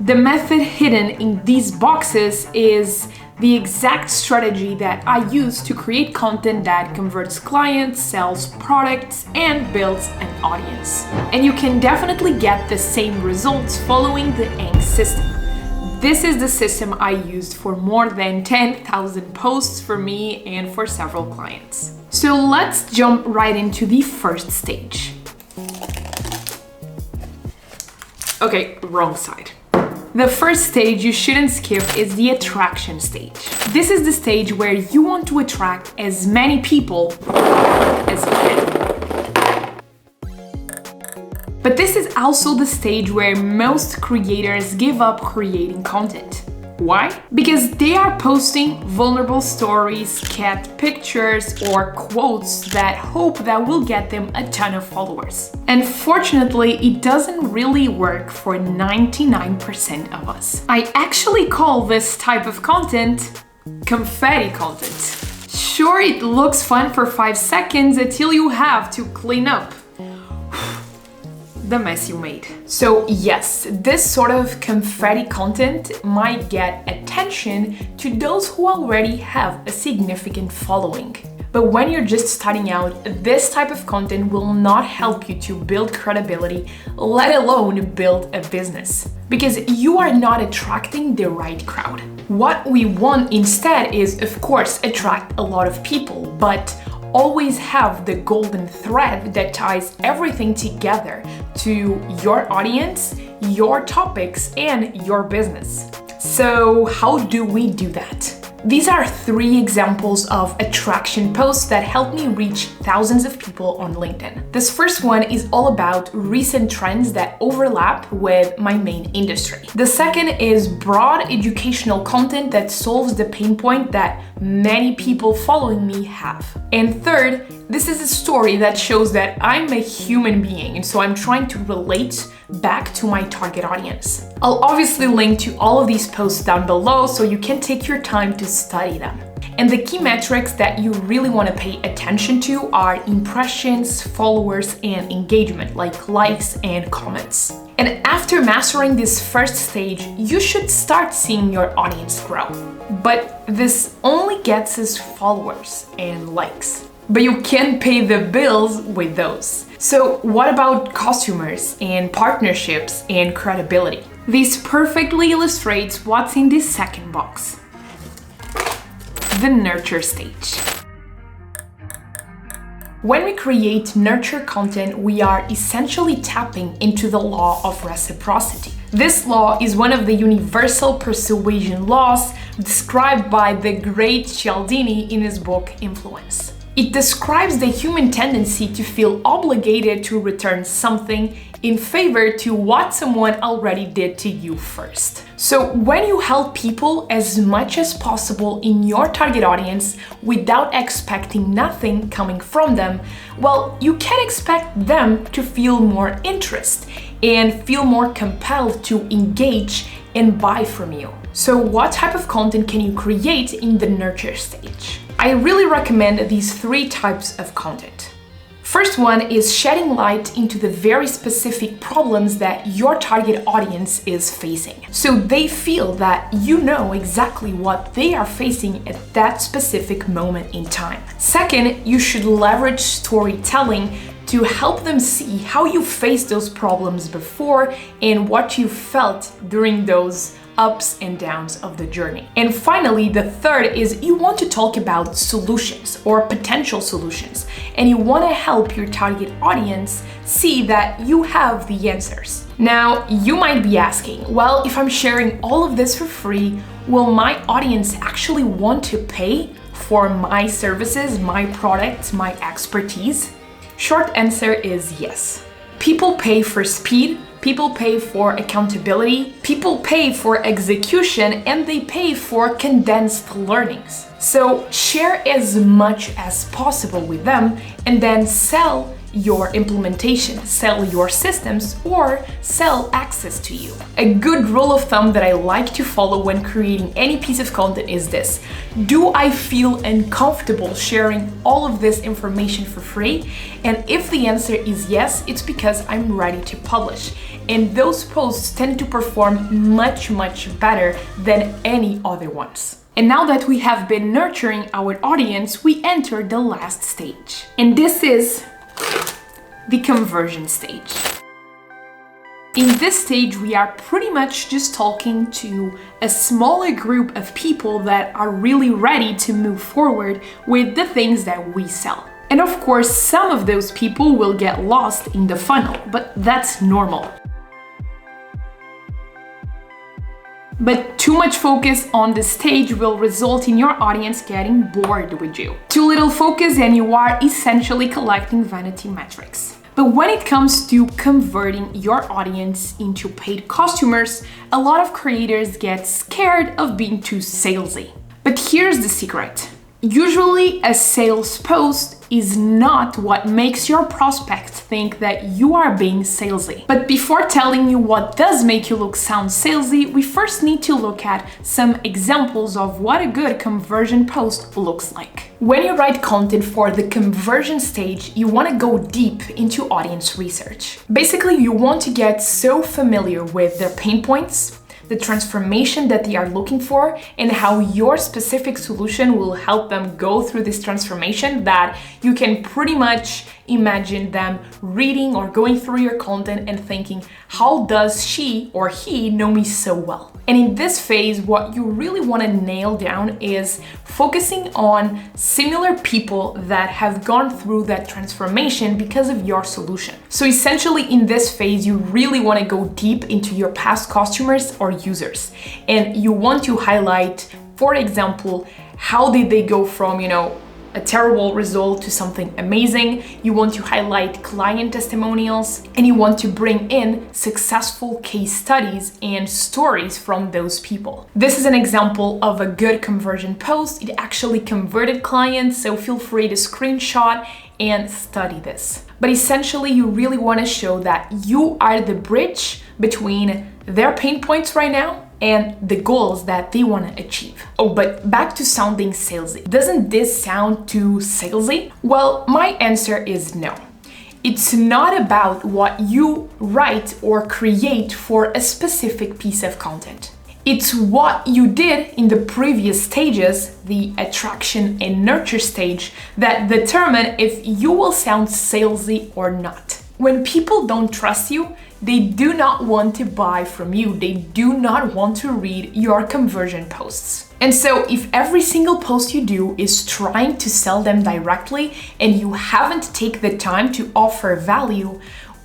The method hidden in these boxes is the exact strategy that I use to create content that converts clients, sells products, and builds an audience. And you can definitely get the same results following the ANG system. This is the system I used for more than 10,000 posts for me and for several clients. So let's jump right into the first stage. Okay, wrong side. The first stage you shouldn't skip is the attraction stage. This is the stage where you want to attract as many people as you can. But this is also the stage where most creators give up creating content. Why? Because they are posting vulnerable stories, cat pictures, or quotes that hope that will get them a ton of followers. And fortunately, it doesn't really work for 99% of us. I actually call this type of content confetti content. Sure, it looks fun for 5 seconds until you have to clean up the mess you made. So yes, this sort of confetti content might get attention to those who already have a significant following. But when you're just starting out, this type of content will not help you to build credibility, let alone build a business, because you are not attracting the right crowd. What we want instead is, of course, attract a lot of people, but always have the golden thread that ties everything together to your audience, your topics, and your business. So how do we do that? These are 3 examples of attraction posts that help me reach thousands of people on LinkedIn. This first one is all about recent trends that overlap with my main industry. The second is broad educational content that solves the pain point that many people following me have. And third, this is a story that shows that I'm a human being, and so I'm trying to relate back to my target audience. I'll obviously link to all of these posts down below so you can take your time to study them. And the key metrics that you really want to pay attention to are impressions, followers, and engagement, like likes and comments. And after mastering this first stage, you should start seeing your audience grow. But this only gets us followers and likes. But you can pay the bills with those. So what about customers and partnerships and credibility? This perfectly illustrates what's in this second box. The nurture stage. When we create nurture content, we are essentially tapping into the law of reciprocity. This law is one of the universal persuasion laws described by the great Cialdini in his book Influence. It describes the human tendency to feel obligated to return something in favor to what someone already did to you first. So when you help people as much as possible in your target audience without expecting nothing coming from them, well, you can expect them to feel more interest and feel more compelled to engage and buy from you. So what type of content can you create in the nurture stage? I really recommend these 3 types of content. First one is shedding light into the very specific problems that your target audience is facing. So they feel that you know exactly what they are facing at that specific moment in time. Second, you should leverage storytelling to help them see how you faced those problems before and what you felt during those ups and downs of the journey. And finally, the third is you want to talk about solutions or potential solutions, and you want to help your target audience see that you have the answers. Now, you might be asking, well, if I'm sharing all of this for free, will my audience actually want to pay for my services, my products, my expertise? Short answer is yes. People pay for speed, people pay for accountability, people pay for execution, and they pay for condensed learnings. So share as much as possible with them and then sell your implementation, sell your systems, or sell access to you. A good rule of thumb that I like to follow when creating any piece of content is this: do I feel uncomfortable sharing all of this information for free? And if the answer is yes, it's because I'm ready to publish. And those posts tend to perform much better than any other ones. And now that we have been nurturing our audience, we enter the last stage. And this is the conversion stage. In this stage, we are pretty much just talking to a smaller group of people that are really ready to move forward with the things that we sell. And of course, some of those people will get lost in the funnel, but that's normal. But too much focus on this stage will result in your audience getting bored with you. Too little focus and you are essentially collecting vanity metrics. But when it comes to converting your audience into paid customers, a lot of creators get scared of being too salesy. But here's the secret. Usually a sales post is not what makes your prospects think that you are being salesy. But before telling you what does make you sound salesy, we first need to look at some examples of what a good conversion post looks like. When you write content for the conversion stage, you want to go deep into audience research. Basically, you want to get so familiar with their pain points, the transformation that they are looking for, and how your specific solution will help them go through this transformation that you can pretty much imagine them reading or going through your content and thinking, how does she or he know me so well? And in this phase, what you really want to nail down is focusing on similar people that have gone through that transformation because of your solution. So essentially in this phase, you really want to go deep into your past customers or users. And you want to highlight, for example, how did they go from, a terrible result to something amazing. You want to highlight client testimonials, and you want to bring in successful case studies and stories from those people. This is an example of a good conversion post. It actually converted clients, so feel free to screenshot and study this. But essentially, you really want to show that you are the bridge between their pain points right now and the goals that they want to achieve. Oh, but back to sounding salesy. Doesn't this sound too salesy? Well, my answer is no. It's not about what you write or create for a specific piece of content. It's what you did in the previous stages, the attraction and nurture stage, that determine if you will sound salesy or not. When people don't trust you, they do not want to buy from you. They do not want to read your conversion posts. And so if every single post you do is trying to sell them directly and you haven't taken the time to offer value,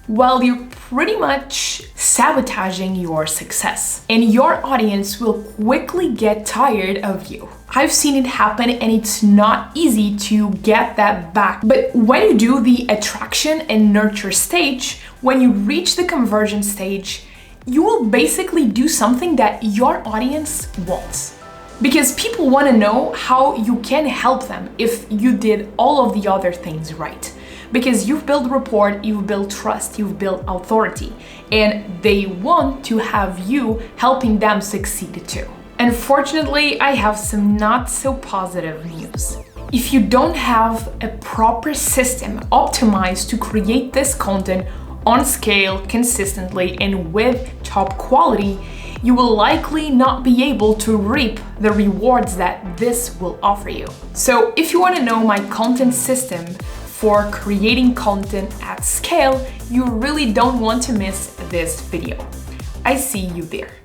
well, you're pretty much sabotaging your success, and your audience will quickly get tired of you. I've seen it happen, and it's not easy to get that back. But when you do the attraction and nurture stage, when you reach the conversion stage, you will basically do something that your audience wants. Because people want to know how you can help them if you did all of the other things right. Because you've built rapport, you've built trust, you've built authority, and they want to have you helping them succeed too. Unfortunately, I have some not so positive news. If you don't have a proper system optimized to create this content on scale, consistently, and with top quality, you will likely not be able to reap the rewards that this will offer you. So if you want to know my content system for creating content at scale, you really don't want to miss this video. I see you there.